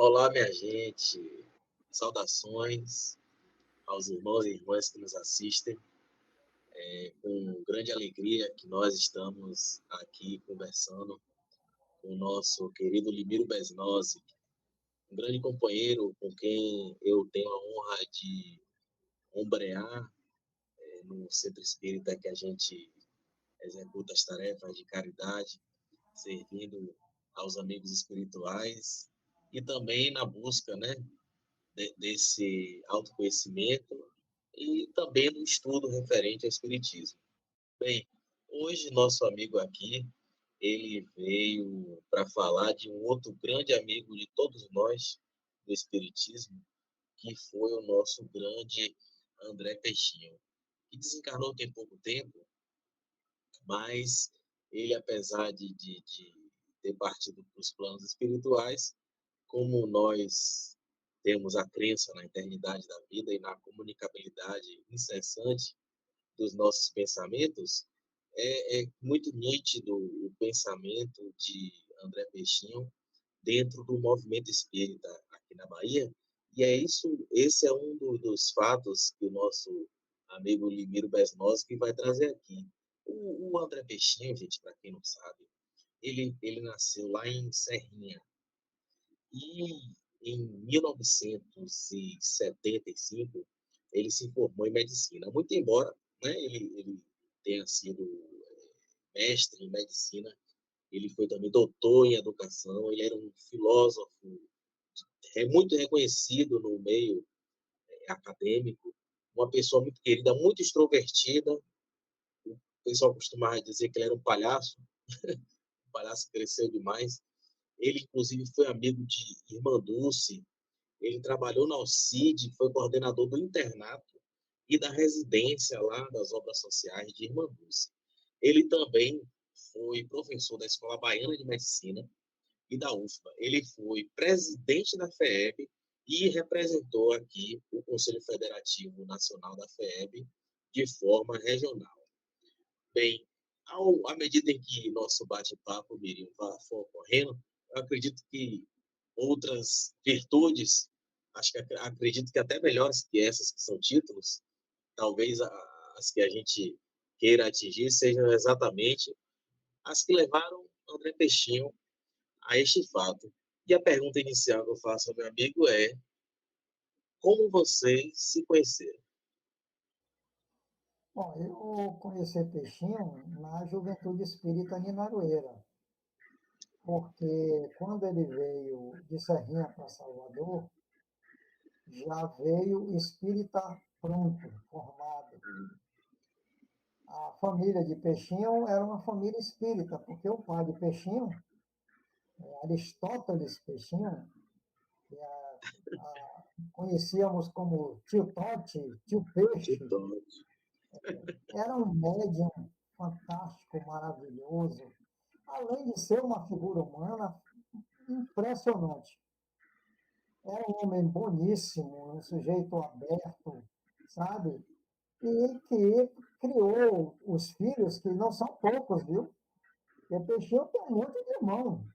Olá, minha gente. Saudações aos irmãos e irmãs que nos assistem. Com grande alegria que nós estamos aqui conversando com o nosso querido Limiro Besnozzi, um grande companheiro com quem eu tenho a honra de ombrear no centro espírita que a gente executa as tarefas de caridade, servindo aos amigos espirituais e também na busca, né, desse autoconhecimento e também no estudo referente ao Espiritismo. Bem, hoje nosso amigo aqui, ele veio para falar de um outro grande amigo de todos nós do Espiritismo, que foi o nosso grande André Peixinho, que desencarnou tem pouco tempo, mas ele, apesar de ter partido para os planos espirituais, como nós temos a crença na eternidade da vida e na comunicabilidade incessante dos nossos pensamentos, é muito nítido o pensamento de André Peixinho dentro do movimento espírita aqui na Bahia, e esse é um dos fatos que o nosso amigo Limiro Besnozzi que vai trazer aqui. O André Peixinho, gente, para quem não sabe, ele nasceu lá em Serrinha, e em 1975, ele se formou em medicina. Muito embora, né, ele tenha sido mestre em medicina, ele foi também doutor em educação, ele era um filósofo muito reconhecido no meio acadêmico, uma pessoa muito querida, muito extrovertida. O pessoal costumava dizer que ele era um palhaço que cresceu demais. Ele, inclusive, foi amigo de Irmã Dulce. Ele trabalhou na Alcide, foi coordenador do internato e da residência lá das obras sociais de Irmã Dulce. Ele também foi professor da Escola Baiana de Medicina e da UFBA. Ele foi presidente da FEEB e representou aqui o Conselho Federativo Nacional da FEEB de forma regional. Bem, à medida em que nosso bate-papo, Miriam, for ocorrendo, eu acredito que outras virtudes, acredito que até melhores que essas que são títulos, talvez as que a gente queira atingir sejam exatamente as que levaram André Peixinho a este fato. E a pergunta inicial que eu faço ao meu amigo é: como vocês se conheceram? Bom, eu conheci Peixinho na Juventude Espírita Ninarueira, porque quando ele veio de Serrinha para Salvador, já veio espírita pronto, formado. A família de Peixinho era uma família espírita, porque o pai de Peixinho, Aristóteles Peixinho, que conhecíamos como tio Tote, tio Peixe, Então, era um médium fantástico, maravilhoso, além de ser uma figura humana impressionante. Era um homem boníssimo, um sujeito aberto, sabe? E que criou os filhos, que não são poucos, viu? Porque Peixinho tem um monte de irmão.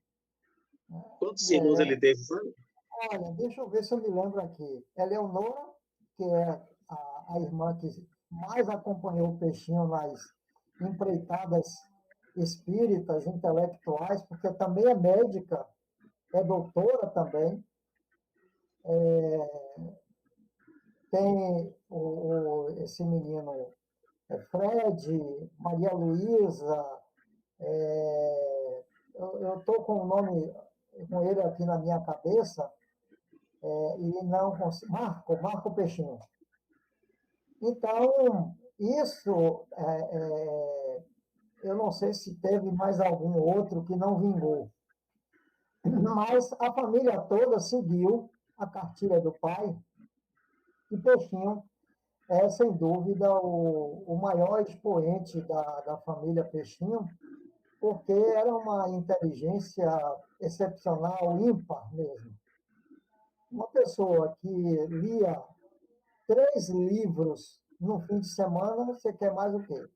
quantos irmãos ele teve? Olha, deixa eu ver se eu me lembro aqui. Eleonora, que é a irmã que mais acompanhou o Peixinho nas empreitadas espíritas, intelectuais, porque também é médica, é doutora também. Tem esse menino Fred, Maria Luísa, eu estou com o nome com ele aqui na minha cabeça, e não consigo. Marco Peixinho. Então, isso, eu não sei se teve mais algum outro que não vingou, mas a família toda seguiu a cartilha do pai, e Peixinho é, sem dúvida, o maior expoente da família Peixinho, porque era uma inteligência excepcional, ímpar mesmo. Uma pessoa que lia 3 livros no fim de semana, você quer mais o quê?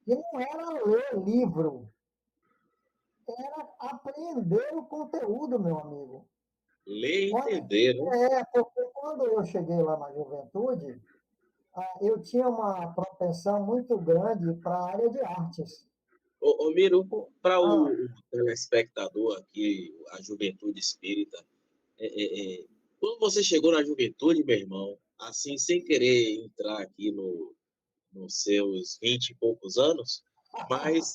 E não era ler livro, era aprender o conteúdo, meu amigo. Ler e entender, né? Porque quando eu cheguei lá na juventude, eu tinha uma propensão muito grande para a área de artes. Ô Miro, para Ah, o telespectador aqui, a juventude espírita, quando você chegou na juventude, meu irmão, assim, sem querer entrar aqui nos seus 20 e poucos anos, mas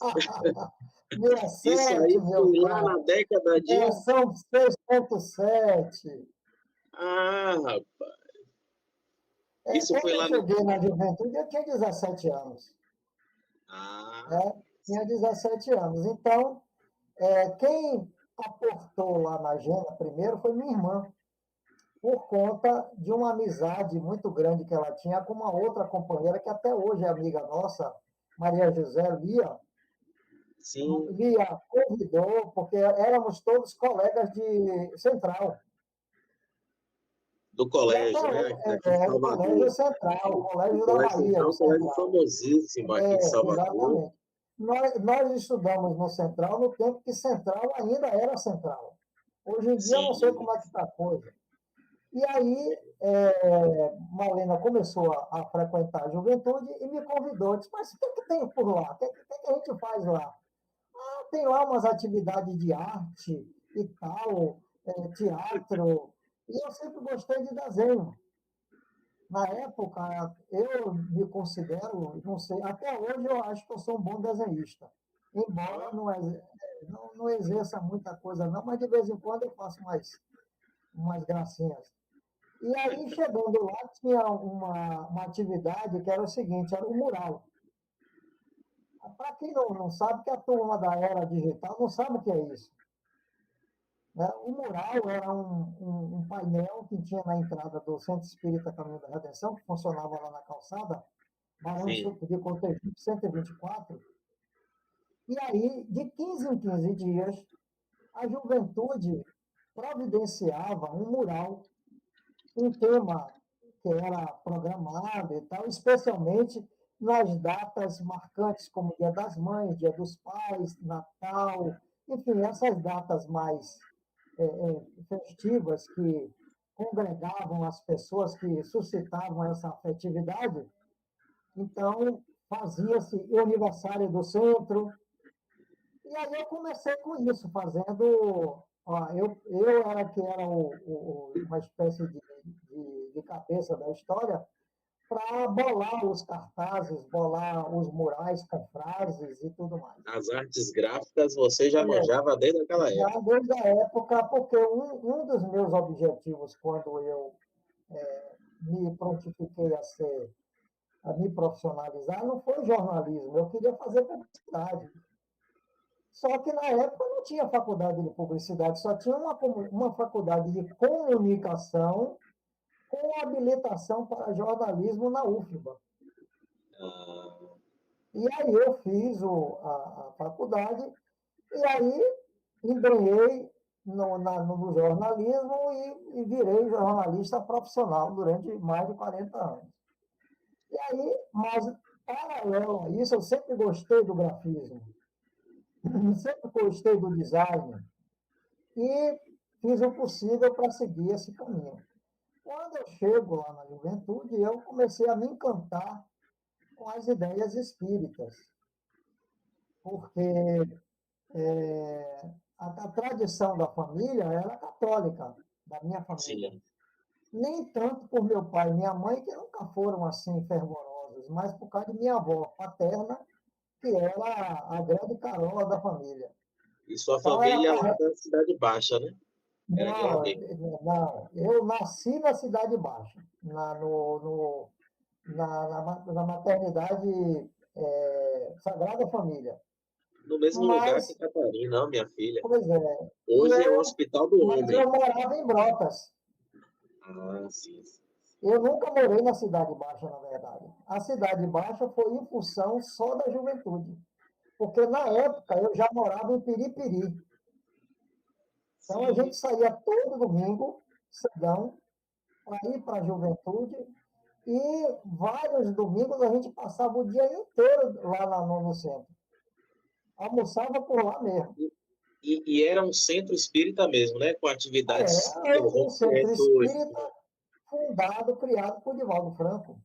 67, meu foi lá na caro. década de. Geração 6.7. Ah, rapaz, isso Quando foi eu lá na. cheguei na juventude, eu tinha 17 anos. Ah, Né? Tinha 17 anos. Então, quem aportou lá na agenda primeiro foi minha irmã, por conta de uma amizade muito grande que ela tinha com uma outra companheira que até hoje é amiga nossa, Maria José Lia. sim, Lia convidou, porque éramos todos colegas de Central. do E até colégio, né? hoje, Aqui em o Colégio Salvador. Central, o O Colégio da Colégio Bahia, Central o é um colégio Central. famosíssimo aqui em Salvador. Exatamente. Nós estudamos no Central no tempo que Central ainda era Central. Hoje em dia eu não sei Sim, como é que está a coisa. E aí, Malena começou a frequentar a juventude e me convidou. Disse, mas o que tem por lá? O que a gente faz lá? Tem lá umas atividades de arte e tal, teatro. E eu sempre gostei de desenho. Na época, eu me considero, não sei, até hoje eu acho que eu sou um bom desenhista. Embora ó, não exerça muita coisa, não, mas de vez em quando eu faço umas gracinhas. E aí, chegando lá, tinha uma atividade que era o seguinte, era o mural. Para quem não sabe, que a turma da era digital não sabe o que é isso. Né? O mural era um painel que tinha na entrada do Centro Espírita Caminho da Redenção, que funcionava lá na calçada, Barão de sim. Cotegipe 124. E aí, de 15 em 15 dias, a juventude providenciava um mural, um tema que era programado e tal, especialmente nas datas marcantes, como Dia das Mães, Dia dos Pais, Natal, enfim, essas datas mais festivas que congregavam as pessoas, que suscitavam essa afetividade. Então, fazia-se o aniversário do centro. E aí eu comecei com isso, fazendo. Ó, eu era que era uma espécie de cabeça da história para bolar os cartazes, bolar os murais com frases e tudo mais. As artes gráficas você já É, manjava desde aquela já época. desde a época, porque um dos meus objetivos quando eu me prontifiquei a me profissionalizar não foi jornalismo, eu queria fazer publicidade. Só que na época não tinha faculdade de publicidade, só tinha uma faculdade de comunicação com habilitação para jornalismo na UFBA. Ah, E aí eu fiz a faculdade e aí embrenhei no jornalismo e virei jornalista profissional durante mais de 40 anos. E aí, mas paralelo a isso, eu sempre gostei do grafismo, sempre gostei do design e fiz o possível para seguir esse caminho. Quando eu chego lá na juventude, eu comecei a me encantar com as ideias espíritas, porque a tradição da família era católica, da minha família. sim. Nem tanto por meu pai e minha mãe, que nunca foram assim fervorosos, mas por causa de minha avó paterna, que era a grande carola da família. E sua Então, era família lá da Cidade Baixa, né? Era de lá não, mesmo. não, eu nasci na Cidade Baixa, na maternidade Sagrada Família. No mesmo lugar que Mas, Catarina, não, minha filha. pois é, Hoje é o Hospital do mas Homem. eu morava em Brotas. Ah, sim. Eu nunca morei na Cidade Baixa, na verdade. A Cidade Baixa foi em função só da juventude. Porque na época eu já morava em Piripiri. Então a gente Sim. saía todo domingo, cedão, para ir para a juventude. E vários domingos a gente passava o dia inteiro lá no centro. Almoçava por lá mesmo. E era um centro espírita mesmo, né? Com atividades de Um centro eventos. espírita fundado, criado por Divaldo Franco.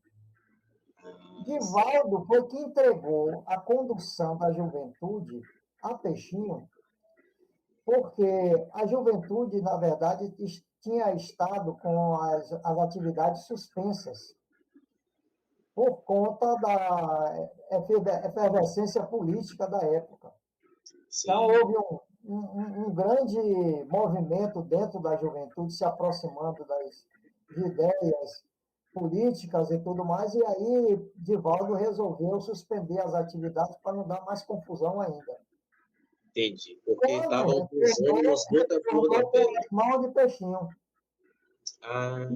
Ah, certo. Divaldo foi que entregou a condução da juventude a Peixinho, porque a juventude, na verdade, tinha estado com as atividades suspensas por conta da efervescência política da época. Então, Sim, houve um grande movimento dentro da juventude se aproximando de ideias políticas e tudo mais, e aí Divaldo resolveu suspender as atividades para não dar mais confusão ainda. entendi. Porque estavam Quando com os ânimos muito à flor da retornou com pele. as mãos de Peixinho. Ah,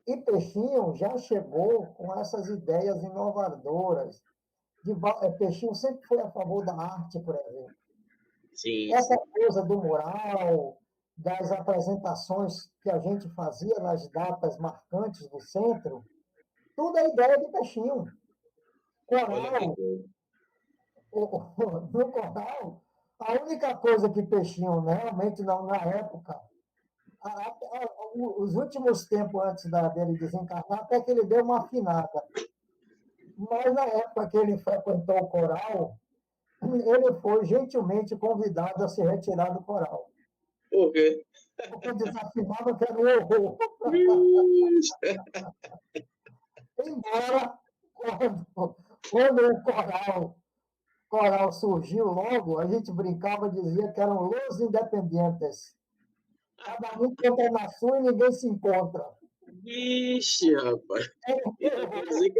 E Peixinho já chegou com essas ideias inovadoras. Peixinho sempre foi a favor da arte, por exemplo. sim, Essa sim. coisa do mural, das apresentações que a gente fazia nas datas marcantes do centro, tudo é ideia de Peixinho. Olha que Coral, coisa. no coral, a única coisa que Peixinho realmente não, na época, os últimos tempos antes dele desencarnar, até que ele deu uma afinada. Mas na época que ele frequentou o coral, ele foi gentilmente convidado a se retirar do coral. Por quê? Porque desafinava que era um horror. Ixi, Embora, quando o coral surgiu logo, a gente brincava e dizia que eram los independentes. Cada um conta na sua e ninguém se encontra. vixe, rapaz. Era um Então quer horror. dizer que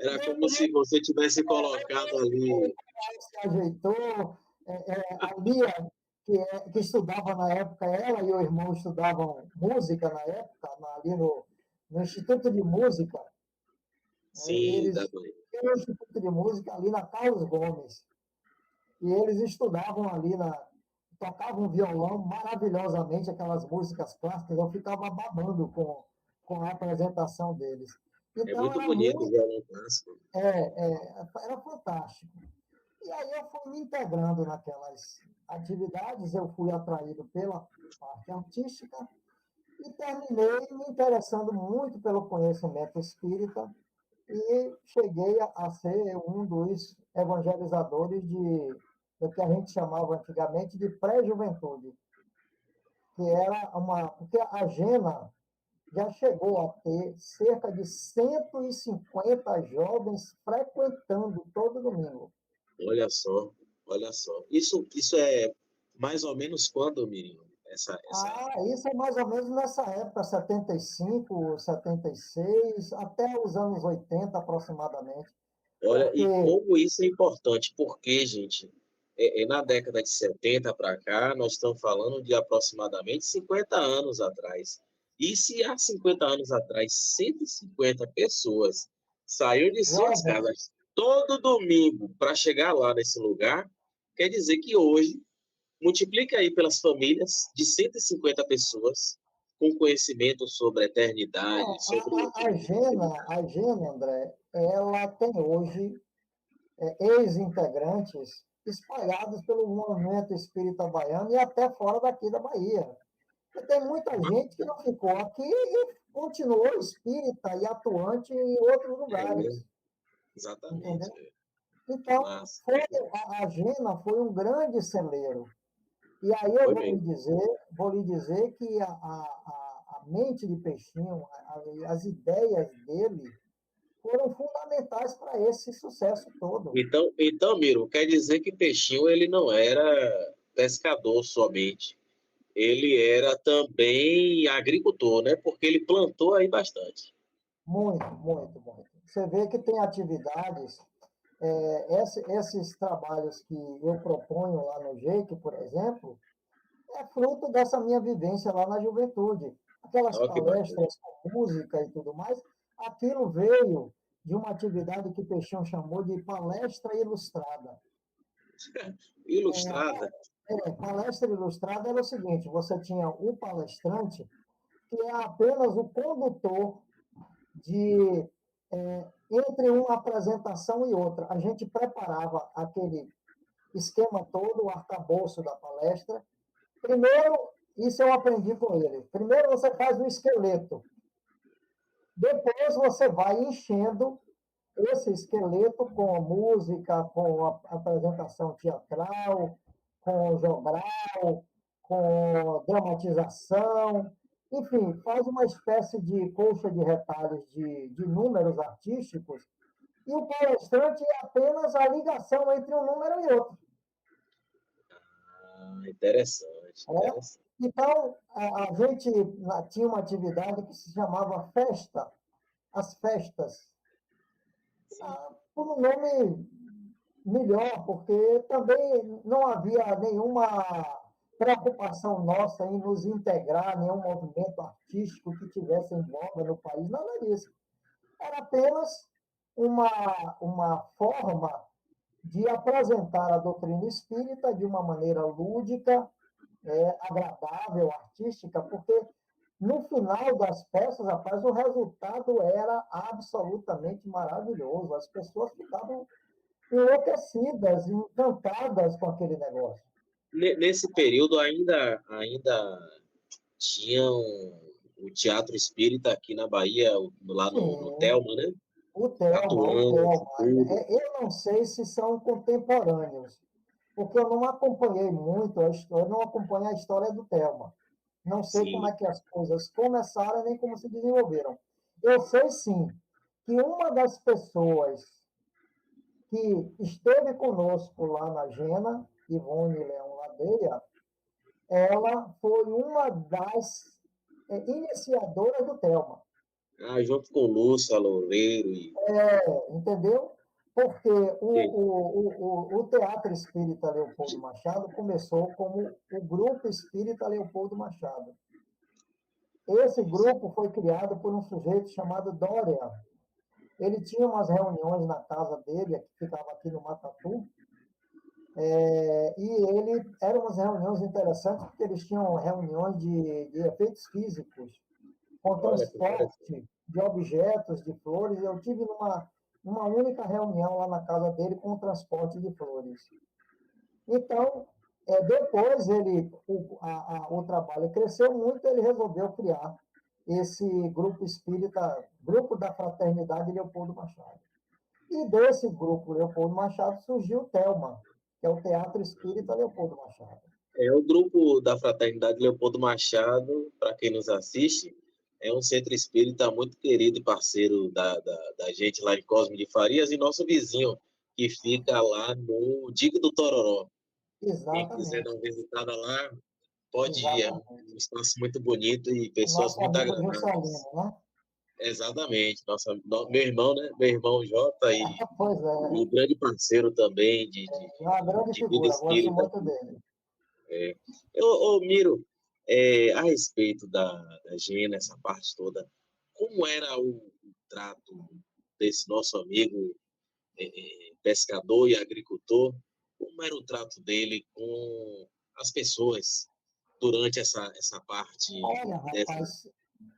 era como se você tivesse colocado ali. Se ajeitou. A Lia, que estudava na época, ela e o irmão estudavam música na época, ali no Instituto de Música. Sim, Eles dá pra... tinham um Instituto de Música ali na Carlos Gomes. E eles estudavam ali tocavam violão maravilhosamente, aquelas músicas clássicas, eu ficava babando com a apresentação deles. É Então, muito bonito o violão clássico. era fantástico. E aí eu fui me integrando naquelas atividades, eu fui atraído pela parte artística e terminei me interessando muito pelo conhecimento espírita e cheguei a ser um dos evangelizadores do que a gente chamava antigamente de pré-juventude, que era porque a Gena já chegou a ter cerca de 150 jovens frequentando todo domingo. Olha só, olha só. Isso é mais ou menos quando, Miriam? Isso é mais ou menos nessa época, 75, 76, até os anos 80 aproximadamente. Olha, Porque e como isso é importante, porque, gente, na década de 70 para cá, nós estamos falando de aproximadamente 50 anos atrás. E se há 50 anos atrás, 150 pessoas saíram de suas jovens, casas todo domingo para chegar lá nesse lugar, quer dizer que hoje, multiplica aí pelas famílias de 150 pessoas com conhecimento sobre a eternidade, sobre o a Gena, André, ela tem hoje ex-integrantes espalhados pelo movimento espírita baiano e até fora daqui da Bahia. E tem muita gente que não ficou aqui e continuou espírita e atuante em outros é, lugares, exatamente. entendeu? Então, Mas a Gena foi um grande celeiro. E aí eu foi mesmo. vou lhe dizer que a mente de Peixinho, as ideias dele foram fundamentais para esse sucesso todo. Então, Miro, quer dizer que Peixinho ele não era pescador somente. Ele era também agricultor, né? Porque ele plantou aí bastante. Muito, muito, muito. Você vê que tem atividades, esses trabalhos que eu proponho lá no JEIC, por exemplo, é fruto dessa minha vivência lá na juventude. Aquelas Olha que bacana. palestras com música e tudo mais, aquilo veio de uma atividade que Peixinho chamou de palestra ilustrada. Ilustrada. Palestra ilustrada era o seguinte: você tinha o palestrante, que é apenas o condutor de entre uma apresentação e outra. A gente preparava aquele esquema todo, o arcabouço da palestra. Primeiro, isso eu aprendi com ele. Primeiro você faz um esqueleto. Depois você vai enchendo esse esqueleto com música, com a apresentação teatral, com jogral, com dramatização, enfim, faz uma espécie de colcha de retalhos de números artísticos, e o palestrante é apenas a ligação entre um número e outro. Interessante, Né? interessante. Então, a gente tinha uma atividade que se chamava festa, as festas, por um nome melhor, porque também não havia nenhuma preocupação nossa em nos integrar, nenhum movimento artístico que tivesse em voga no país, nada disso. Era apenas uma forma de apresentar a doutrina espírita de uma maneira lúdica, agradável, artística, porque no final das peças, rapaz, o resultado era absolutamente maravilhoso. As pessoas ficavam enlouquecidas, encantadas com aquele negócio. Nesse período ainda tinham o Teatro Espírita aqui na Bahia, lá no Sim, Telma, né? o Telma, o Atuando, Telma. tudo. Eu não sei se são contemporâneos, porque eu não acompanhei muito a história, não acompanhei a história do Telma. Não sei como Sim. é que as coisas começaram nem como se desenvolveram. Eu sei sim que uma das pessoas que esteve conosco lá na Gena, Ivone Leão Ladeia, ela foi uma das iniciadoras do Telma. Junto com Lúcia Loureiro e... Entendeu? Porque Sim. o Teatro Espírita Leopoldo Machado começou como o Grupo Espírita Leopoldo Machado. Esse grupo foi criado por um sujeito chamado Dória. Ele tinha umas reuniões na casa dele, que ficava aqui no Matatu, e ele eram umas reuniões interessantes, porque eles tinham reuniões de efeitos físicos, com Olha que interessante. transporte de objetos, de flores. Eu tive numa única reunião lá na casa dele com o transporte de flores. Então, depois o trabalho cresceu muito, ele resolveu criar esse grupo espírita, Grupo da Fraternidade Leopoldo Machado. E desse grupo Leopoldo Machado surgiu o Telma, que é o Teatro Espírita Leopoldo Machado. O grupo da Fraternidade Leopoldo Machado, para quem nos assiste, é um centro espírita muito querido e parceiro da gente lá em Cosme de Farias e nosso vizinho, que fica lá no Dique do Tororó. Quem quiser dar Exatamente, uma visitada lá, pode ir. É exatamente. um espaço muito bonito e pessoas Nosso muito amigo agradáveis. Juscelino, né? Exatamente. Meu irmão, né? Meu irmão Jota Pois e é, grande parceiro também é uma grande de vida figura, gosto espírita. muito dele. Miro, a respeito da Gena, essa parte toda, como era o trato desse nosso amigo pescador e agricultor? Como era o trato dele com as pessoas durante essa parte Olha, dessa... rapaz,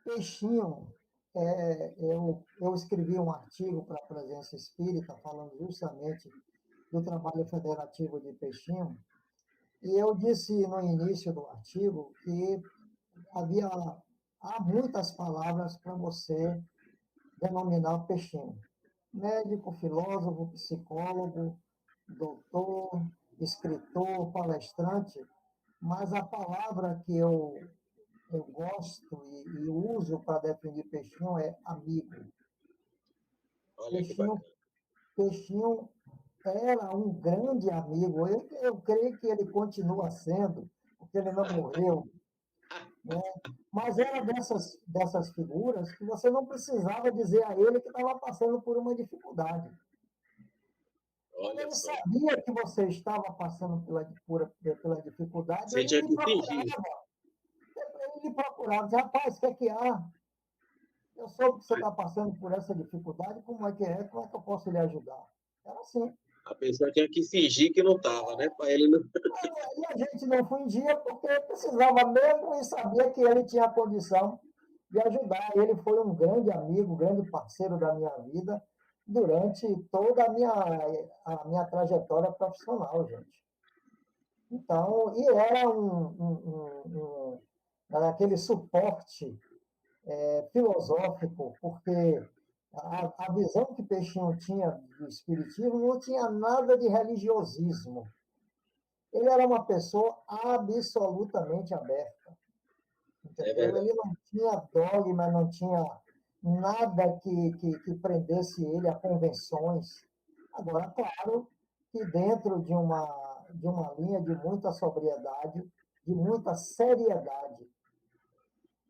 Peixinho, eu escrevi um artigo para a Presença Espírita falando justamente do trabalho federativo de Peixinho, e eu disse no início do artigo que há muitas palavras para você denominar Peixinho. Médico, filósofo, psicólogo, doutor, escritor, palestrante, mas a palavra que eu gosto e uso para definir Peixinho é amigo. Olha que Peixinho, bacana. Peixinho era um grande amigo. Eu creio que ele continua sendo, porque ele não morreu, né? Mas era dessas figuras que você não precisava dizer a ele que estava passando por uma dificuldade. Quando Olha ele só. sabia que você estava passando pela dificuldade, Você tinha que fingir. ele lhe procurava, dizia, rapaz, o que é que há? Eu soube que você está passando por essa dificuldade, como é que é? Como é que eu posso lhe ajudar? Era assim. A pessoa tinha que fingir que não estava, né? Para ele não... E a gente não fundia porque precisava mesmo e sabia que ele tinha a condição de ajudar. Ele foi um grande amigo, um grande parceiro da minha vida durante toda a minha trajetória profissional, gente. Então, e era era aquele suporte filosófico, porque a visão que Peixinho tinha do espiritismo não tinha nada de religiosismo. Ele era uma pessoa absolutamente aberta, É entendeu? verdade. Ele não tinha dogma, não tinha nada que prendesse ele a convenções. Agora, claro que dentro de uma linha de muita sobriedade, de muita seriedade.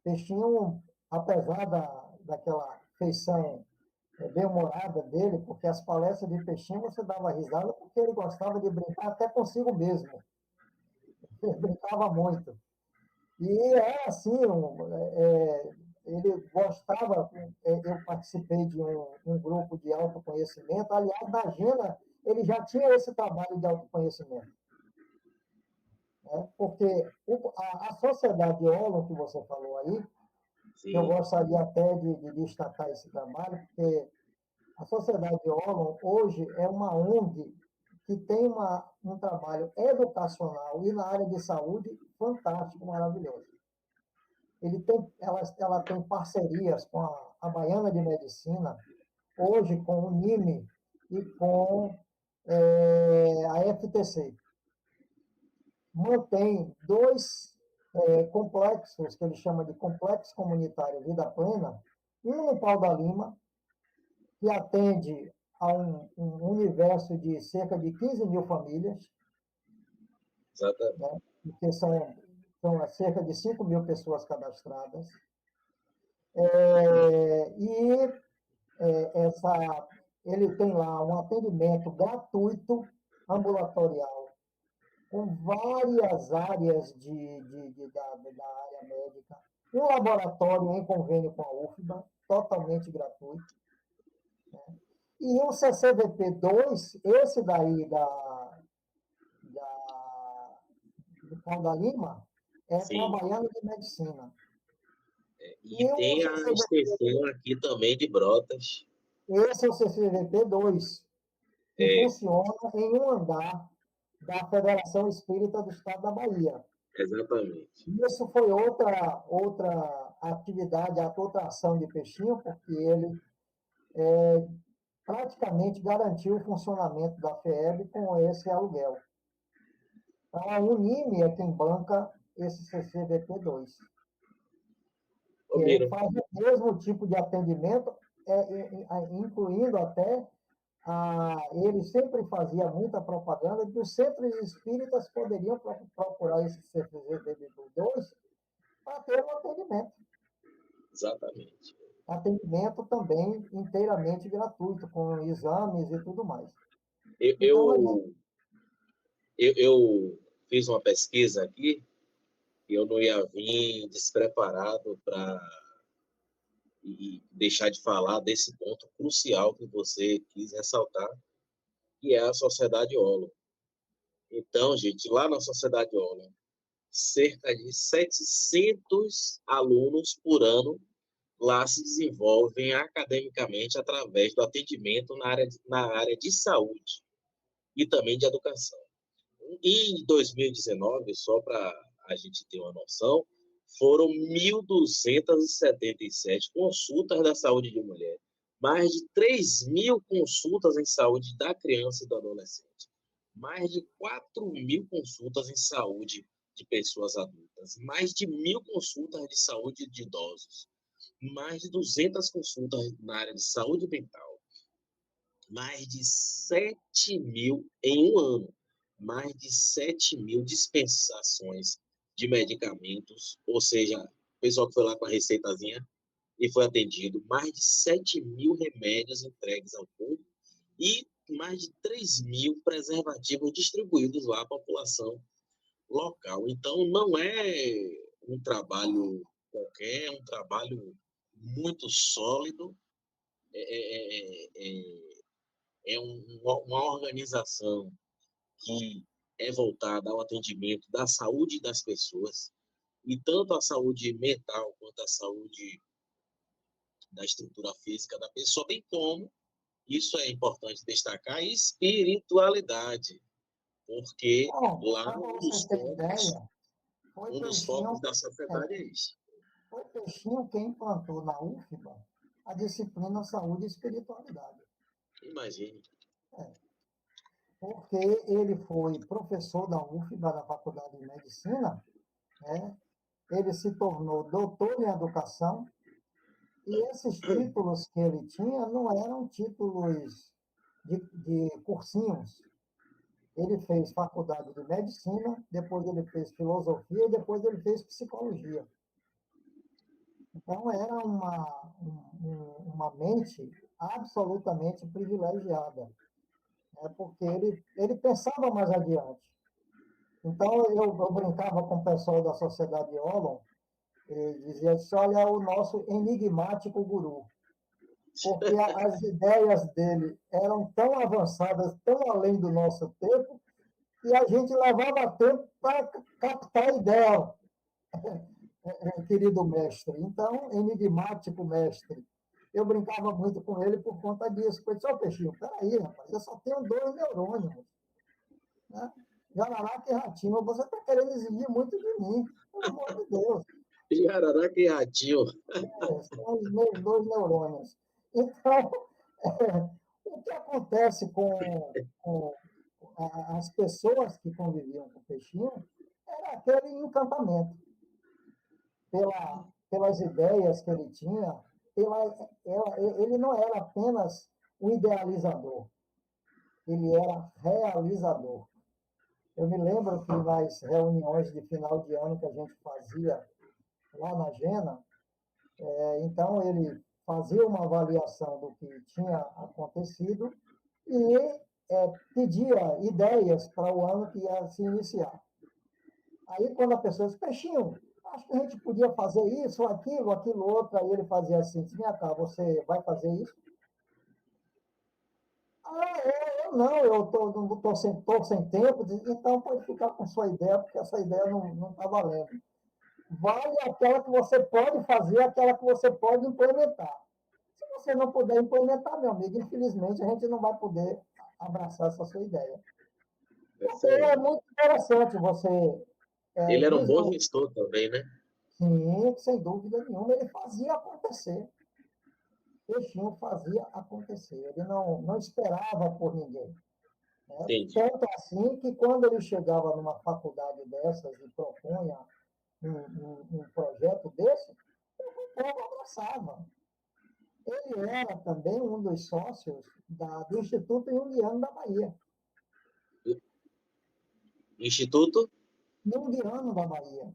Peixinho, apesar daquela feição bem-humorada dele, porque as palestras de Peixinho você dava risada porque ele gostava de brincar até consigo mesmo. Ele brincava muito. E é assim, ele gostava, eu participei de um grupo de autoconhecimento, aliás, na Gena, ele já tinha esse trabalho de autoconhecimento, né? Porque a sociedade Olo, que você falou aí, eu Sim, gostaria até de destacar esse trabalho, porque a Sociedade Olo hoje é uma ONG que tem um trabalho educacional e na área de saúde fantástico, maravilhoso. Ela tem parcerias com a Baiana de Medicina, hoje com o NIME e com a FTC. Mantém dois complexos, que ele chama de Complexo Comunitário Vida Plena, um no Pau da Lima, que atende a um universo de cerca de 15 mil famílias, exatamente. né? Porque são cerca de 5 mil pessoas cadastradas. E essa, ele tem lá um atendimento gratuito, ambulatorial, com várias áreas da área médica, um laboratório em convênio com a UFBA, totalmente gratuito, e um CCVP2, esse daí do Pão da Lima, é Sim. trabalhando de medicina. E E um tem a CCVP, extensão aqui também de Brotas. esse é o CCVP2, que É, funciona em um andar da Federação Espírita do Estado da Bahia. exatamente. Isso foi outra atividade, outra ação de Peixinho, porque ele praticamente garantiu o funcionamento da FEEB com esse aluguel. Então, a Unime é quem banca esse CCVP2, Ô, que ele Miro, faz o mesmo tipo de atendimento, incluindo até ele sempre fazia muita propaganda de que os centros espíritas poderiam procurar esse CCVP2 para ter um atendimento. exatamente. Atendimento também inteiramente gratuito, com exames e tudo mais. Eu, Então, eu, eu fiz uma pesquisa aqui e eu não ia vir despreparado para deixar de falar desse ponto crucial que você quis ressaltar, que é a Sociedade Olo. Então, gente, lá na Sociedade Olo, cerca de 700 alunos por ano lá se desenvolvem academicamente através do atendimento na área de saúde e também de educação. E em 2019, só para a gente ter uma noção, foram 1.277 consultas da saúde de mulher, mais de 3.000 consultas em saúde da criança e do adolescente, mais de 4.000 consultas em saúde de pessoas adultas, mais de 1.000 consultas de saúde de idosos, mais de 200 consultas na área de saúde mental, mais de 7.000 em um ano, mais de 7.000 dispensações de medicamentos, ou seja, o pessoal que foi lá com a receitazinha e foi atendido, mais de 7.000 remédios entregues ao povo e mais de 3.000 preservativos distribuídos lá à população local. Então, não é um trabalho qualquer, é um trabalho muito sólido, é uma organização que é voltada ao atendimento da saúde das pessoas, e tanto a saúde mental quanto a saúde da estrutura física da pessoa, bem como, isso é importante destacar, espiritualidade. Porque Bom, lá para você ter ideia, foi um dos Peixinho, focos da sociedade é isso. foi Peixinho quem implantou na UFBA a disciplina Saúde e Espiritualidade. Imagine. Porque ele foi professor da UFBA, da Faculdade de Medicina, né? Ele se tornou doutor em educação, e esses títulos que ele tinha não eram títulos de cursinhos. Ele fez faculdade de medicina, depois ele fez filosofia e depois ele fez psicologia. Então, era uma mente absolutamente privilegiada, né? Porque ele pensava mais adiante. Então, eu brincava com o pessoal da Sociedade Olon e dizia assim, olha, é o nosso enigmático guru. Porque as ideias dele eram tão avançadas, tão além do nosso tempo, e a gente levava tempo para captar a ideia, querido mestre. Então, enigmático mestre. Eu brincava muito com ele por conta disso. Eu disse, ó, Peixinho, peraí, rapaz, eu só tenho 2 neurônios. Né? Jararaca e Ratinho, você está querendo exigir muito de mim, pelo amor de Deus. Jararaca e Ratinho. São os meus 2 neurônios. Então, o que acontece com as pessoas que conviviam com o Peixinho era aquele encantamento pelas ideias que ele tinha. Ele não era apenas um idealizador, ele era realizador. Eu me lembro que nas reuniões de final de ano que a gente fazia lá na Gena, então ele fazia uma avaliação do que tinha acontecido e pedia ideias para o ano que ia se iniciar. Aí, quando a pessoa disse, Peixinho, acho que a gente podia fazer isso, aquilo outro, aí ele fazia assim, minha cara, você vai fazer isso? Ah, eu não, eu tô sem tempo, então pode ficar com sua ideia, porque essa ideia não está valendo. Vale aquela que você pode fazer, aquela que você pode implementar. Se você não puder implementar, meu amigo, infelizmente a gente não vai poder abraçar essa sua ideia. Porque é muito interessante você Ele era um bom visualizar. gestor também, né? Sim, sem dúvida nenhuma, ele fazia acontecer. Peixinho fazia acontecer. Ele não esperava por ninguém. Né? Entendi. Tanto assim que quando ele chegava numa faculdade dessas e propunha um projeto desse, o povo abraçava. Ele era também um dos sócios do Instituto Jungiano da Bahia. Instituto? Jungiano da Bahia.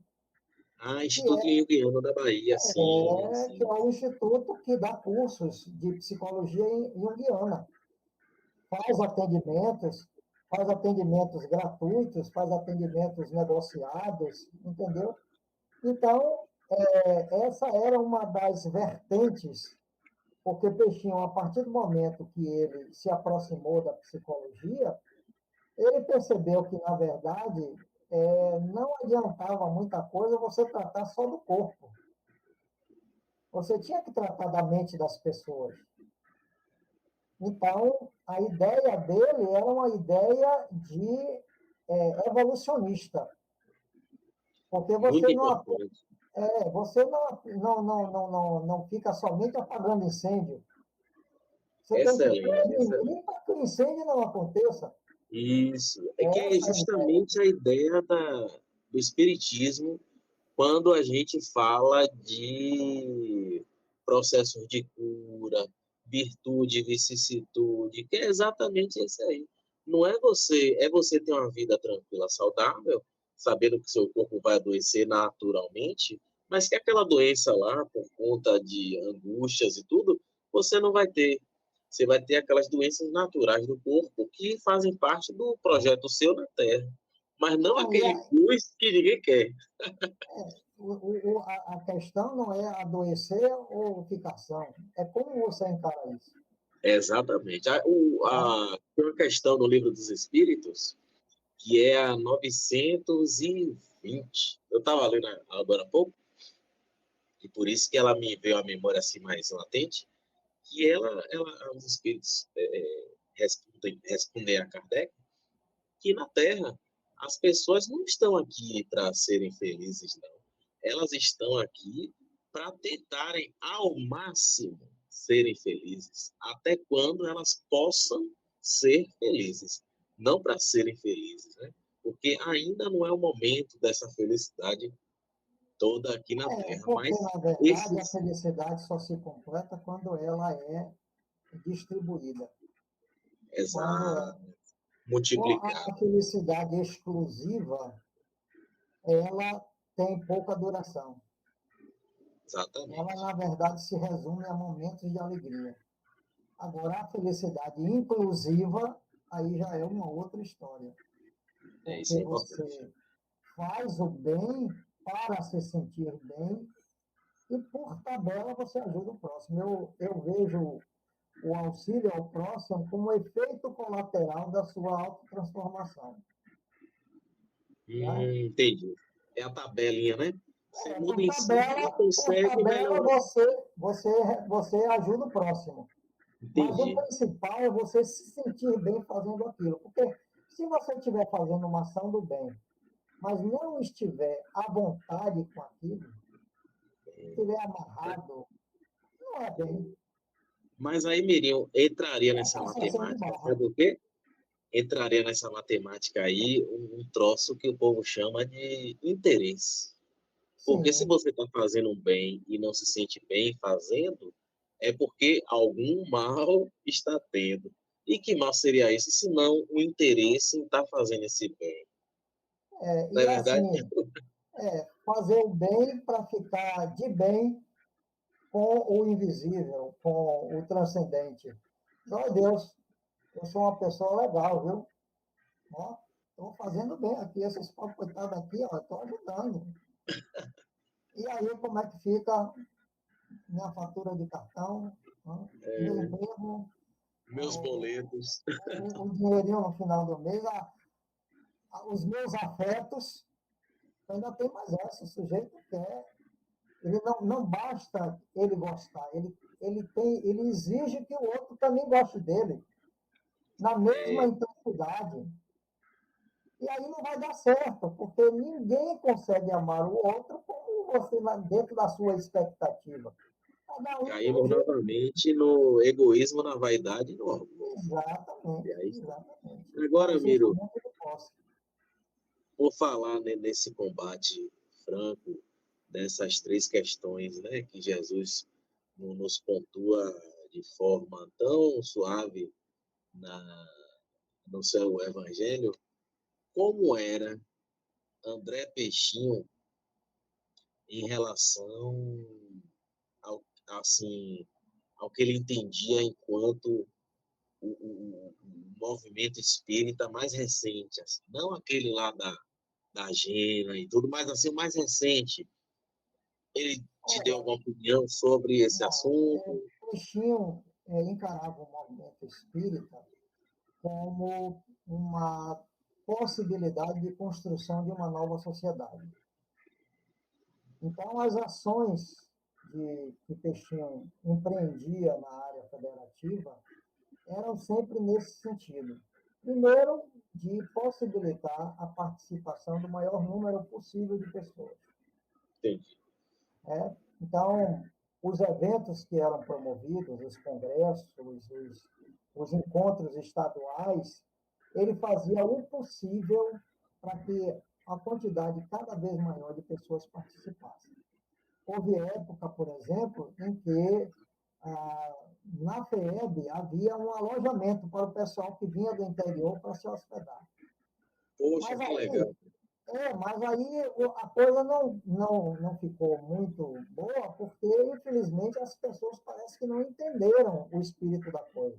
Ah, Que Instituto Jungiano da Bahia, sim, que é sim. o instituto que dá cursos de psicologia junguiana. Faz atendimentos gratuitos, faz atendimentos negociados, entendeu? Então, essa era uma das vertentes, porque Peixinho, a partir do momento que ele se aproximou da psicologia, ele percebeu que, na verdade, não adiantava muita coisa você tratar só do corpo. Você tinha que tratar da mente das pessoas. Então, a ideia dele era uma ideia de evolucionista, porque Muito importante. você não fica somente apagando incêndio. Você tem que Excelente, prevenir excelente. para que o incêndio não aconteça. Isso. É que é Essa é a ideia. justamente a ideia do espiritismo quando a gente fala de processos de cura, virtude, vicissitude, que é exatamente isso aí. Não é você ter uma vida tranquila, saudável, sabendo que seu corpo vai adoecer naturalmente, mas que aquela doença lá, por conta de angústias e tudo, você não vai ter. Você vai ter aquelas doenças naturais do corpo que fazem parte do projeto seu na Terra, mas não Não, aquele plus que ninguém quer. a questão não é adoecer ou ficar são, é como você encara isso. Exatamente. Tá? Tem uma questão no Livro dos Espíritos, que é a 920. Eu estava lendo agora há pouco, e por isso que ela me veio à memória assim mais latente, que os espíritos respondem a Kardec, que na Terra as pessoas não estão aqui para serem felizes, não. Elas estão aqui para tentarem ao máximo serem felizes, até quando elas possam ser felizes, não para serem felizes, né? Porque ainda não é o momento dessa felicidade toda aqui na Terra, Porque, mas na verdade, a esses, felicidade só se completa quando ela é distribuída. Quando essa a multiplicada, felicidade exclusiva, ela tem pouca duração. Ela, exatamente. na verdade, se resume a momentos de alegria. Agora, a felicidade inclusiva, aí já é uma outra história. É, Porque isso é importante. você faz o bem para se sentir bem e, por tabela, você ajuda o próximo. Eu vejo o auxílio ao próximo como efeito colateral da sua autotransformação. Né? Entendi. É a tabelinha, né? Você muda em si e Por consegue tabela melhorar. você ajuda o próximo. Mas o Entendi. principal é você se sentir bem fazendo aquilo. Porque se você estiver fazendo uma ação do bem, mas não estiver à vontade com aquilo, estiver amarrado, não é bem. Mas aí, Mirinho, entraria É nessa forçação de matemática, barra. sabe o quê? Entraria nessa matemática aí um troço que o povo chama de interesse. Porque se Sim. você está fazendo um bem e não se sente bem fazendo, é porque algum mal está tendo. E que mal seria isso, se não o interesse em estar fazendo esse bem? Não E é verdade? assim, fazer o bem para ficar de bem com o invisível, com o transcendente. Glória a Deus, eu sou uma pessoa legal, viu? Estou fazendo bem aqui, esses pobres coitados aqui, estou ajudando. E aí, como é que fica minha fatura de cartão, né? Meu emprego, Meus boletos. o dinheirinho no final do mês, os meus afetos, ainda tem mais essa. O sujeito quer, ele não basta ele gostar, ele exige que o outro também goste dele, na mesma É, intensidade. E aí não vai dar certo, porque ninguém consegue amar o outro como você, dentro da sua expectativa. Cada um tem um caímos jeito. novamente no egoísmo, na vaidade e no orgulho. E Exatamente, aí, exatamente. No agora, Miro, exigimento do posse. por falar, né, nesse combate franco dessas três questões, né, que Jesus nos pontua de forma tão suave no seu evangelho, como era André Peixinho em relação ao, assim, ao que ele entendia enquanto o movimento espírita mais recente, assim, não aquele lá da Gena e tudo, mas assim, o mais recente. Ele te deu alguma opinião sobre esse assunto? Peixinho encarava o movimento espírita como uma possibilidade de construção de uma nova sociedade. Então, as ações que Peixinho empreendia na área federativa eram sempre nesse sentido. Primeiro, de possibilitar a participação do maior número possível de pessoas. Entendi. Né? Então, os eventos que eram promovidos, os congressos, os encontros estaduais, ele fazia o possível para que a quantidade cada vez maior de pessoas participasse. Houve época, por exemplo, em que na FEEB havia um alojamento para o pessoal que vinha do interior para se hospedar. Poxa, Mas que aí legal. mas aí a coisa não ficou muito boa, porque, infelizmente, as pessoas parecem que não entenderam o espírito da coisa.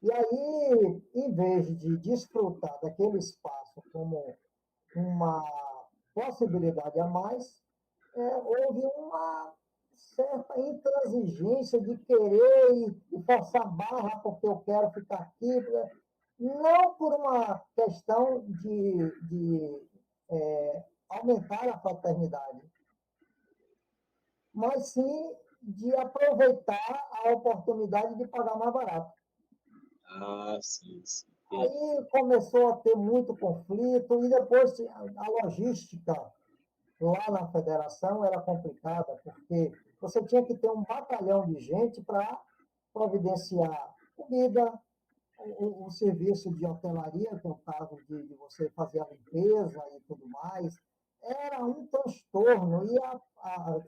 E aí, em vez de desfrutar daquele espaço como uma possibilidade a mais, houve uma certa intransigência de querer e forçar barra porque eu quero ficar aqui, não por uma questão de aumentar a fraternidade, mas sim de aproveitar a oportunidade de pagar mais barato. Ah, sim, sim. Aí começou a ter muito conflito e depois a logística lá na federação era complicada, porque você tinha que ter um batalhão de gente para providenciar comida, o serviço de hotelaria, que é o caso de você fazer a limpeza e tudo mais, era um transtorno. E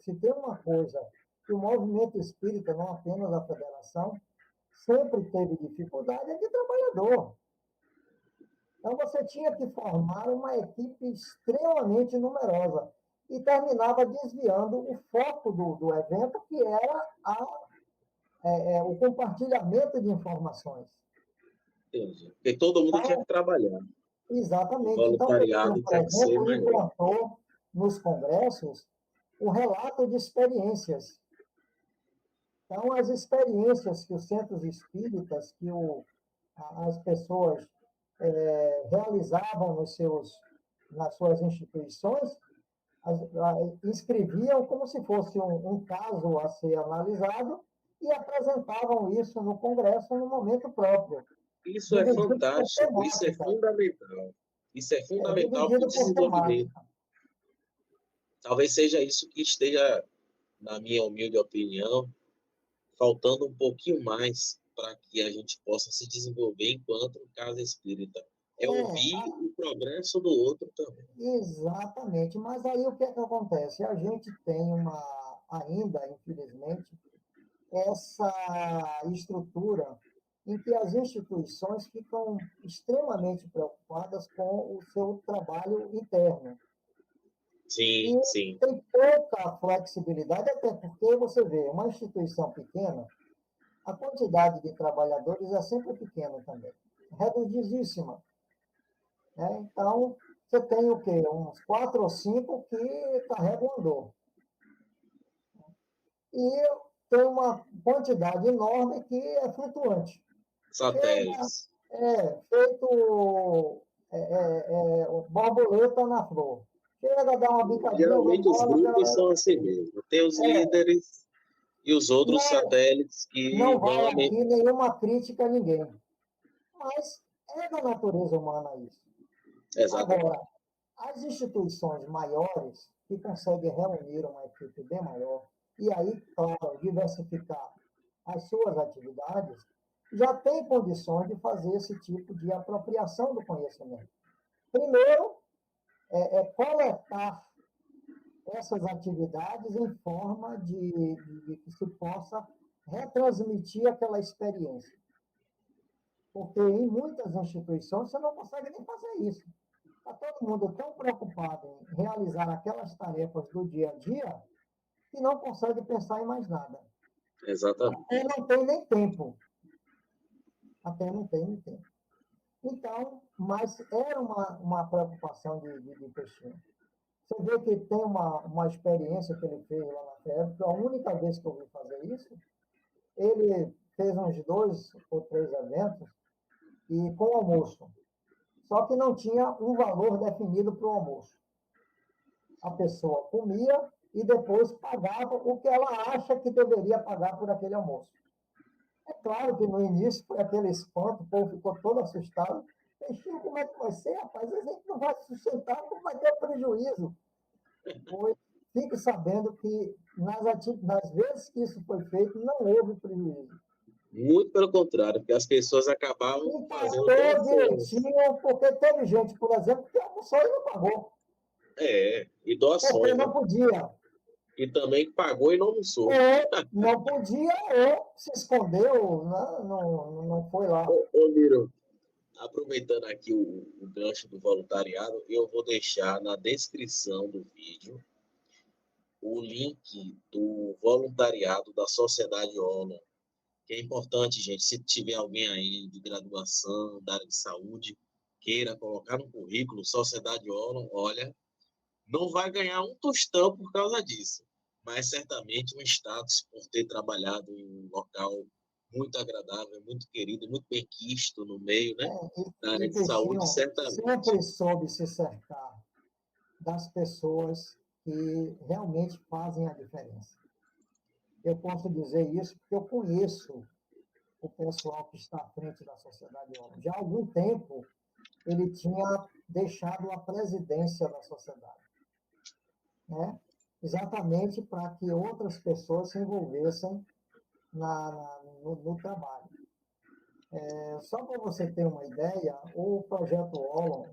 se tem uma coisa que o movimento espírita, não apenas a federação, sempre teve dificuldade, é de trabalhador. Então, você tinha que formar uma equipe extremamente numerosa e terminava desviando o foco do evento, que era o compartilhamento de informações. Entendi. Porque todo mundo tinha Então, que trabalhar. O exatamente. Então, o voluntariado governo, por tinha que ser exemplo, maior. implantou nos congressos o relato de experiências. Então, as experiências que os centros espíritas, que as pessoas realizavam nas suas instituições, escreviam como se fosse um caso a ser analisado e apresentavam isso no Congresso no momento próprio, Isso é dividido por fantástico, isso é temática. fundamental. Isso é fundamental para o Dividido por desenvolvimento. temática. Talvez seja isso que esteja, na minha humilde opinião, faltando um pouquinho mais para que a gente possa se desenvolver enquanto casa espírita. É ouvir o progresso do outro também. Exatamente. Mas aí o que é que acontece? A gente tem ainda, infelizmente, essa estrutura em que as instituições ficam extremamente preocupadas com o seu trabalho interno. Sim, E sim. tem pouca flexibilidade, até porque você vê, uma instituição pequena, a quantidade de trabalhadores é sempre pequena também, reduzidíssima. Né? Então, você tem o quê? Uns 4 ou 5 que carregam o andor. E tem uma quantidade enorme que é flutuante. Chega, Satélites. feito borboleta na flor. Chega, dá uma bicadinha, vai Geralmente os embora, grupos são assim mesmo. Tem os líderes e os outros não, satélites que não vai vão ali. aqui nenhuma crítica a ninguém. Mas é da natureza humana isso. Exatamente. Agora, as instituições maiores, que conseguem reunir uma equipe bem maior, e aí, claro, diversificar as suas atividades, já tem condições de fazer esse tipo de apropriação do conhecimento. Primeiro, coletar essas atividades em forma de que se possa retransmitir aquela experiência. Porque em muitas instituições você não consegue nem fazer isso. Está todo mundo tão preocupado em realizar aquelas tarefas do dia a dia que não consegue pensar em mais nada. Exatamente. Até não tem nem tempo. Até não tem nem tempo. Então, mas era uma preocupação de Peixinho. Você vê que tem uma experiência que ele fez lá na FEB, que a única vez que eu vi fazer isso, ele fez uns 2 ou 3 eventos e com almoço. Só que não tinha um valor definido para o almoço. A pessoa comia e depois pagava o que ela acha que deveria pagar por aquele almoço. É claro que no início foi aquele espanto, o povo ficou todo assustado. Peixinho, como é que vai ser, rapaz? A gente não vai sustentar, não vai ter prejuízo. Pois fique sabendo que nas vezes que isso foi feito, não houve prejuízo. Muito pelo contrário, porque as pessoas acabavam fazendo Empatou doações. direitinho, porque teve gente, por exemplo, que almoçou e não pagou, E porque doações, né? não podia. E também pagou e não almoçou. Não podia, ou se escondeu, não foi lá. Ô Miro, aproveitando aqui o gancho do voluntariado, eu vou deixar na descrição do vídeo o link do voluntariado da Sociedade ONU, que é importante, gente, se tiver alguém aí de graduação, da área de saúde, queira colocar no currículo Sociedade ONU, olha, não vai ganhar um tostão por causa disso, mas certamente um status por ter trabalhado em um local muito agradável, muito querido, muito bem quisto no meio, né? Na E área de saúde, Peixinho certamente. sempre soube se cercar das pessoas que realmente fazem a diferença. Eu posso dizer isso porque eu conheço o pessoal que está à frente da Sociedade Holland. Já há algum tempo, ele tinha deixado a presidência da sociedade, né? Exatamente para que outras pessoas se envolvessem no trabalho. Só para você ter uma ideia, o Projeto Holland,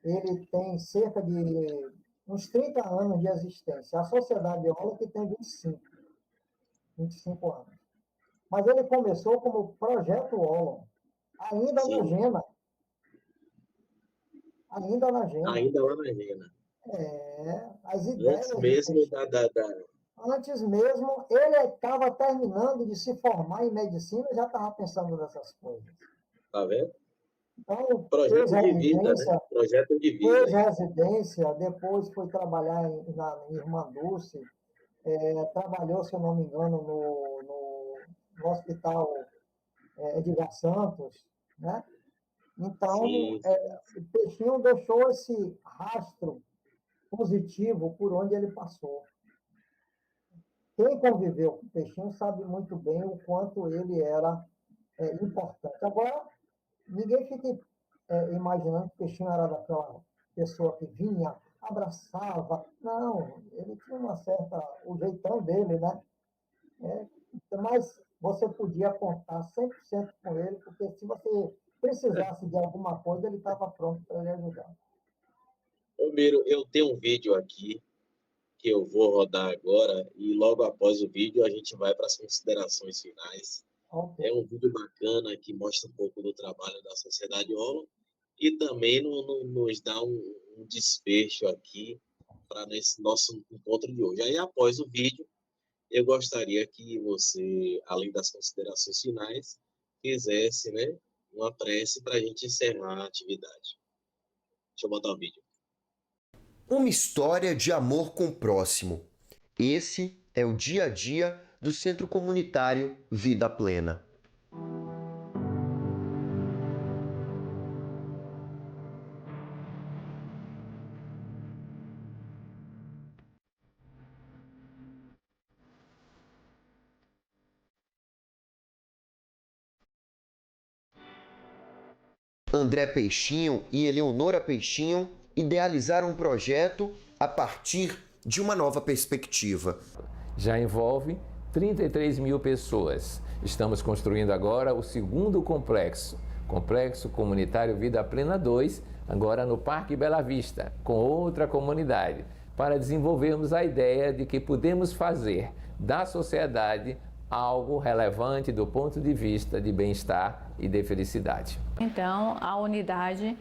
ele tem cerca de uns 30 anos de existência. A Sociedade Holland que tem 25 anos. Mas ele começou como Projeto Holland, ainda na Sim, Gena. Ainda na Gena. ainda lá na Arena. As Antes ideias do mesmo Peixinho. Antes mesmo, ele estava terminando de se formar em medicina e já estava pensando nessas coisas. Tá vendo? Então, Projeto de vida, né? Projeto de vida. fez residência, depois foi trabalhar em Irmã Dulce, trabalhou, se eu não me engano, no Hospital Edgar Santos, né? Então, Sim, o Peixinho deixou esse rastro positivo por onde ele passou. Quem conviveu com o Peixinho sabe muito bem o quanto ele era importante. Agora, ninguém fica imaginando que o Peixinho era daquela pessoa que vinha, abraçava. Não, ele tinha uma certa... o jeitão dele, né? Mas você podia contar 100% com ele, porque se você precisasse de alguma coisa, ele estava pronto para lhe ajudar. ô Miro, eu tenho um vídeo aqui que eu vou rodar agora e logo após o vídeo a gente vai para as considerações finais. Ok. É um vídeo bacana que mostra um pouco do trabalho da Sociedade Holland e também nos dá um desfecho aqui para esse nosso encontro de hoje. Aí, após o vídeo, eu gostaria que você, além das considerações finais, fizesse, né, uma prece para a gente encerrar a atividade. Deixa eu botar o vídeo. Uma história de amor com o próximo. Esse é o dia a dia do Centro Comunitário Vida Plena. André Peixinho e Eleonora Peixinho idealizaram um projeto a partir de uma nova perspectiva. Já envolve 33 mil pessoas. Estamos construindo agora o segundo complexo, Complexo Comunitário Vida Plena 2, agora no Parque Bela Vista, com outra comunidade, para desenvolvermos a ideia de que podemos fazer da sociedade algo relevante do ponto de vista de bem-estar e de felicidade. Então, a unidade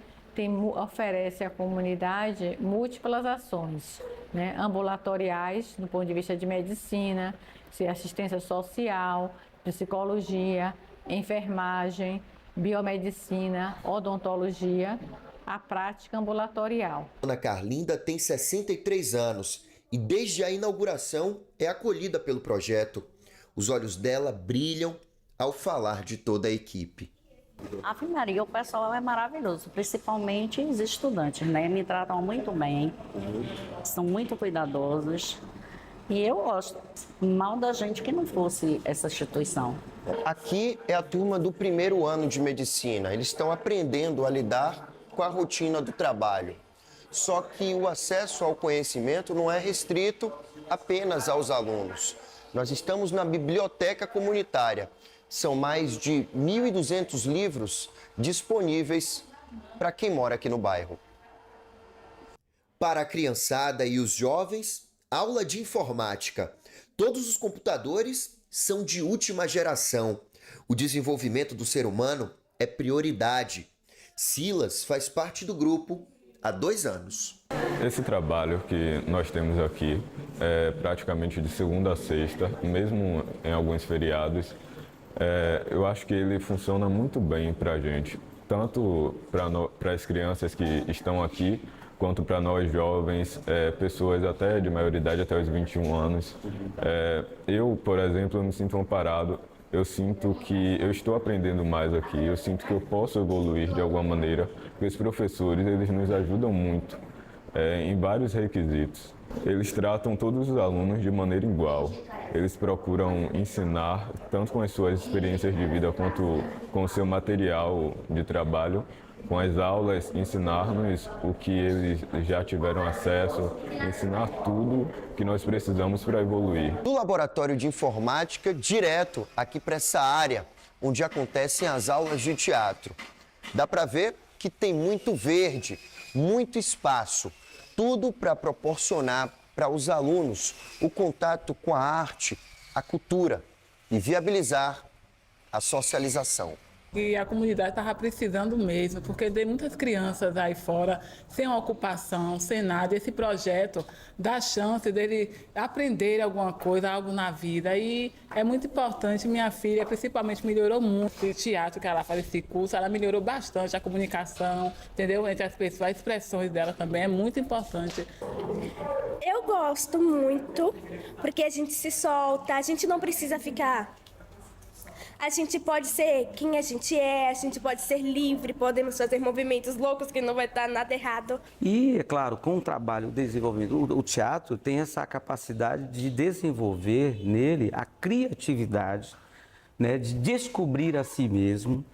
oferece à comunidade múltiplas ações, né, ambulatoriais, do ponto de vista de medicina, assistência social, psicologia, enfermagem, biomedicina, odontologia, a prática ambulatorial. Ana Carlinda tem 63 anos e desde a inauguração é acolhida pelo projeto. Os olhos dela brilham ao falar de toda a equipe. Ave Maria, o pessoal é maravilhoso, principalmente os estudantes, né? Me tratam muito bem, são muito cuidadosos e eu gosto. Mal da gente que não fosse essa instituição. Aqui é a turma do primeiro ano de medicina. Eles estão aprendendo a lidar com a rotina do trabalho. Só que o acesso ao conhecimento não é restrito apenas aos alunos. Nós estamos na biblioteca comunitária. São mais de 1.200 livros disponíveis para quem mora aqui no bairro. Para a criançada e os jovens, aula de informática. Todos os computadores são de última geração. O desenvolvimento do ser humano é prioridade. Silas faz parte do grupo há 2 anos. Esse trabalho que nós temos aqui é praticamente de segunda a sexta, mesmo em alguns feriados. Eu acho que ele funciona muito bem para a gente, tanto para as crianças que estão aqui, quanto para nós jovens, pessoas até de maioridade até os 21 anos. Eu, por exemplo, me sinto amparado, eu sinto que eu estou aprendendo mais aqui, eu sinto que eu posso evoluir de alguma maneira, porque os professores eles nos ajudam muito em vários requisitos. Eles tratam todos os alunos de maneira igual. Eles procuram ensinar, tanto com as suas experiências de vida quanto com o seu material de trabalho, com as aulas, ensinar-nos o que eles já tiveram acesso, ensinar tudo que nós precisamos para evoluir. Do laboratório de informática, direto aqui para essa área, onde acontecem as aulas de teatro. Dá para ver que tem muito verde, muito espaço, tudo para proporcionar para os alunos o contato com a arte, a cultura e viabilizar a socialização. E a comunidade estava precisando mesmo, porque tem muitas crianças aí fora sem ocupação, sem nada. Esse projeto dá chance dele aprender alguma coisa, algo na vida. E é muito importante. Minha filha, principalmente, melhorou muito o teatro que ela faz esse curso. Ela melhorou bastante a comunicação, entendeu? Entre as pessoas, as expressões dela também é muito importante. Eu gosto muito, porque a gente se solta, a gente não precisa ficar. A gente pode ser quem a gente pode ser livre, podemos fazer movimentos loucos que não vai estar nada errado. E, é claro, com o trabalho, o desenvolvimento, o teatro tem essa capacidade de desenvolver nele a criatividade, né, de descobrir a si mesmo.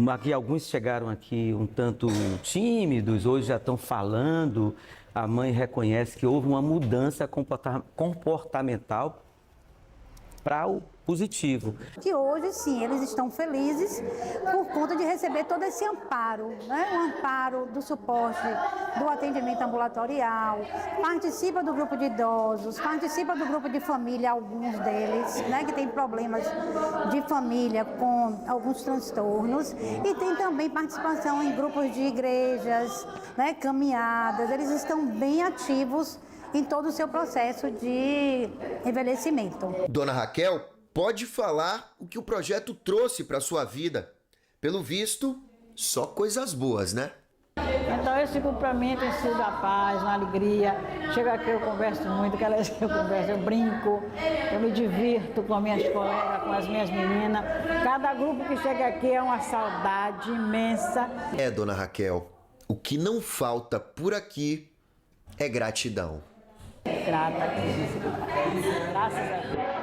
Aqui, alguns chegaram aqui um tanto tímidos, hoje já estão falando. A mãe reconhece que houve uma mudança comportamental para o positivo. Que hoje, sim, eles estão felizes por conta de receber todo esse amparo, né? O amparo do suporte do atendimento ambulatorial, participa do grupo de idosos, participa do grupo de família, alguns deles, né? Que tem problemas de família com alguns transtornos, e tem também participação em grupos de igrejas, né? Caminhadas, eles estão bem ativos em todo o seu processo de envelhecimento. Dona Raquel pode falar o que o projeto trouxe para a sua vida. Pelo visto, só coisas boas, né? Então esse grupo para mim tem sido a paz, uma alegria. Chego aqui, eu converso muito, eu brinco, eu me divirto com as minhas colegas, com as minhas meninas. Cada grupo que chega aqui é uma saudade imensa. Dona Raquel, o que não falta por aqui é gratidão. Grata a Deus. Graças a Deus.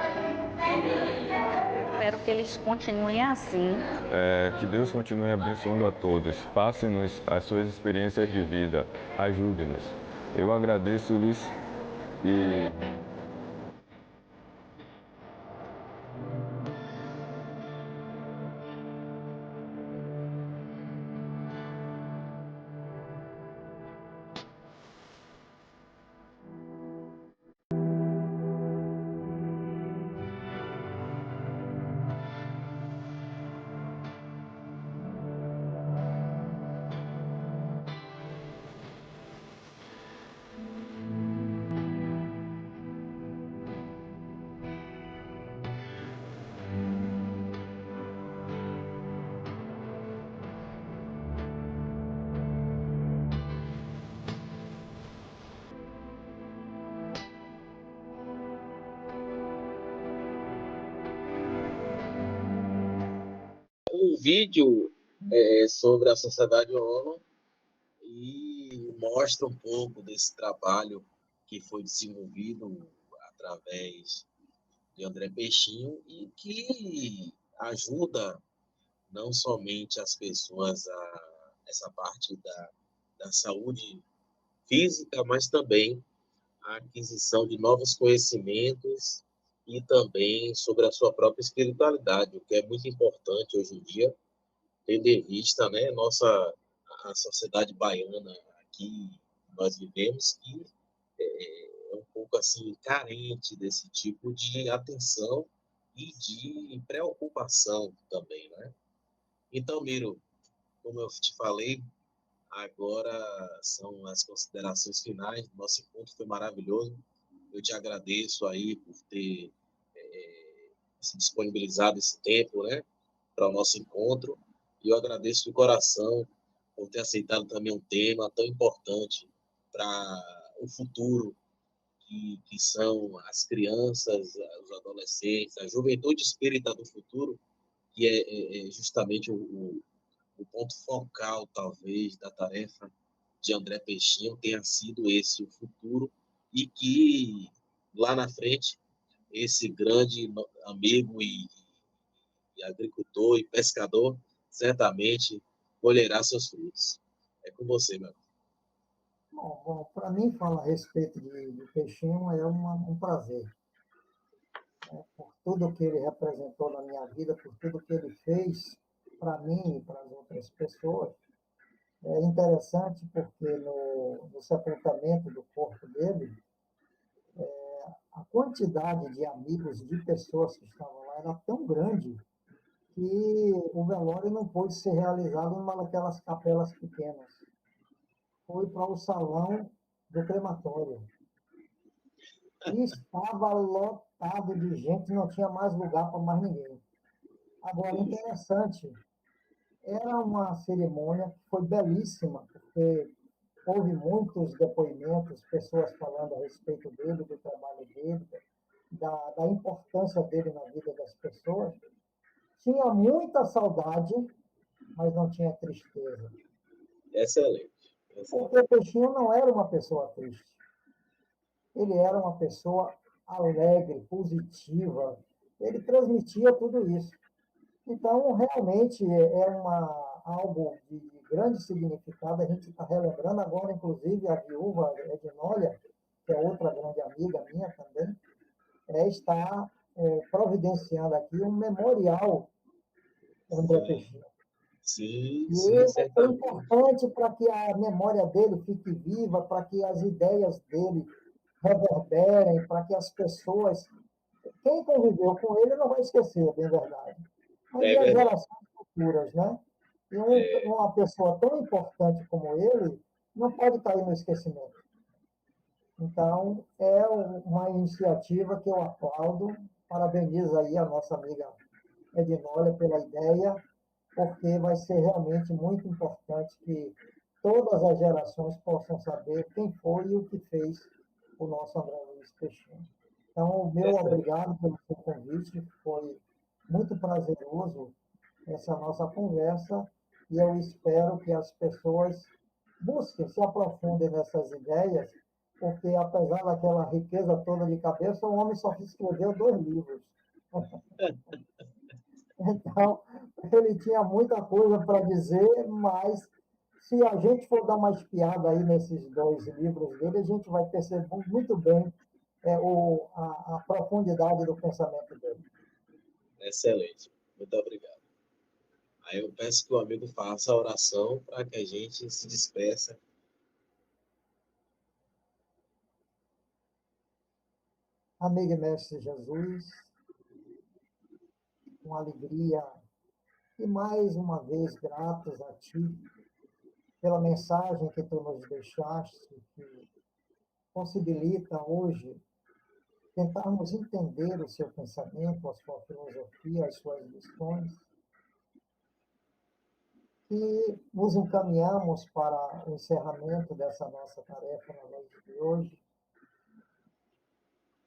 Espero que eles continuem assim. Que Deus continue abençoando a todos. Passe-nos as suas experiências de vida. Ajude-nos. Eu agradeço-lhes e... Um vídeo sobre a Sociedade ONU e mostra um pouco desse trabalho que foi desenvolvido através de André Peixinho e que ajuda não somente as pessoas a essa parte da saúde física, mas também a aquisição de novos conhecimentos e também sobre a sua própria espiritualidade, o que é muito importante hoje em dia, tendo em vista, né, a sociedade baiana aqui nós vivemos, que é um pouco assim carente desse tipo de atenção e de preocupação também, né? Então, Miro, como eu te falei, agora são as considerações finais. Nosso encontro foi maravilhoso. Eu te agradeço aí por ter se disponibilizado esse tempo, né, para o nosso encontro. E eu agradeço de coração por ter aceitado também um tema tão importante para o futuro, que são as crianças, os adolescentes, a juventude espírita do futuro, que é justamente o ponto focal, talvez, da tarefa de André Peixinho tenha sido esse o futuro e que lá na frente esse grande amigo e agricultor e pescador certamente colherá seus frutos. É com você, meu amigo. Bom, para mim, falar a respeito de Peixinho é um prazer. Por tudo que ele representou na minha vida, por tudo que ele fez para mim e para as outras pessoas. É interessante porque no sepultamento do corpo dele, a quantidade de amigos, de pessoas que estavam lá era tão grande que o velório não pôde ser realizado numa daquelas capelas pequenas. Foi para o salão do crematório. E estava lotado de gente, não tinha mais lugar para mais ninguém. Agora, interessante, era uma cerimônia que foi belíssima, porque houve muitos depoimentos, pessoas falando a respeito dele, do trabalho dele, da importância dele na vida das pessoas. Tinha muita saudade, mas não tinha tristeza. Excelente. Porque Peixinho não era uma pessoa triste. Ele era uma pessoa alegre, positiva. Ele transmitia tudo isso. Então, realmente, algo de grande significado. A gente está relembrando agora, inclusive, a viúva Ednólia, que é outra grande amiga minha também, está providenciando aqui um memorial André Peixinho. Sim, E é importante para que a memória dele fique viva, para que as ideias dele reverberem, para que as pessoas... Quem conviveu com ele não vai esquecer, é bem verdade. Mas e as gerações futuras, né? E uma pessoa tão importante como ele não pode cair no esquecimento. Então, é uma iniciativa que eu aplaudo. Parabenizo aí a nossa amiga Ednólia pela ideia, porque vai ser realmente muito importante que todas as gerações possam saber quem foi e o que fez o nosso André Luiz Peixinho. Então, o meu obrigado pelo seu convite, foi muito prazeroso essa nossa conversa e eu espero que as pessoas busquem, se aprofundem nessas ideias, porque apesar daquela riqueza toda de cabeça, o homem só escreveu 2 livros. Então, ele tinha muita coisa para dizer, mas se a gente for dar uma espiada aí nesses 2 livros dele, a gente vai perceber muito bem a profundidade do pensamento dele. Excelente. Muito obrigado. Aí eu peço que o amigo faça a oração para que a gente se despeça. Amigo e mestre Jesus, com alegria e mais uma vez gratos a Ti pela mensagem que Tu nos deixaste, que possibilita hoje tentarmos entender o Seu pensamento, a Sua filosofia, as Suas lições, e nos encaminhamos para o encerramento dessa nossa tarefa na noite de hoje,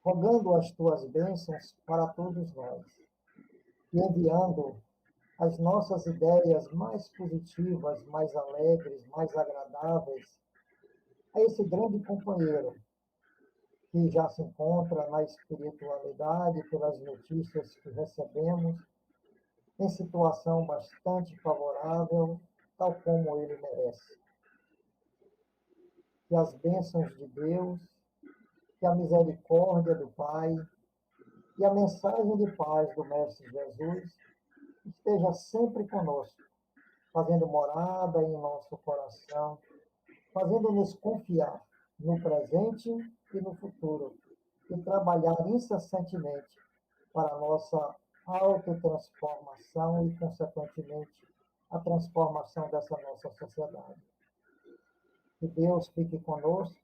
rogando as Tuas bênçãos para todos nós, e enviando as nossas ideias mais positivas, mais alegres, mais agradáveis a esse grande companheiro que já se encontra na espiritualidade, pelas notícias que recebemos, em situação bastante favorável, tal como ele merece. Que as bênçãos de Deus, que a misericórdia do Pai e a mensagem de paz do Mestre Jesus esteja sempre conosco, fazendo morada em nosso coração, fazendo-nos confiar no presente e no futuro, e trabalhar incessantemente para a nossa autotransformação e, consequentemente, a transformação dessa nossa sociedade. Que Deus fique conosco,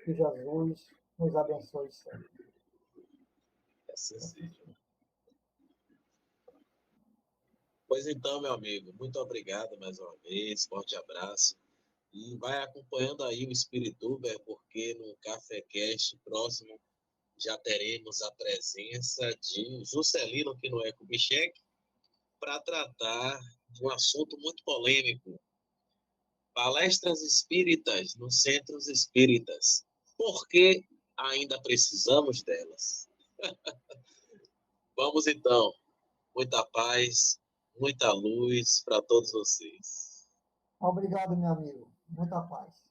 que Jesus nos abençoe sempre. Assim seja. Pois então, meu amigo, muito obrigado mais uma vez, forte abraço. E vai acompanhando aí o Spirituber, porque no Café Cast próximo já teremos a presença de Juscelino, que não é Kubitschek, para tratar de um assunto muito polêmico, Palestras espíritas nos centros espíritas. Por que ainda precisamos delas? Vamos então. Muita paz, muita luz para todos vocês. Obrigado, meu amigo. Muita paz.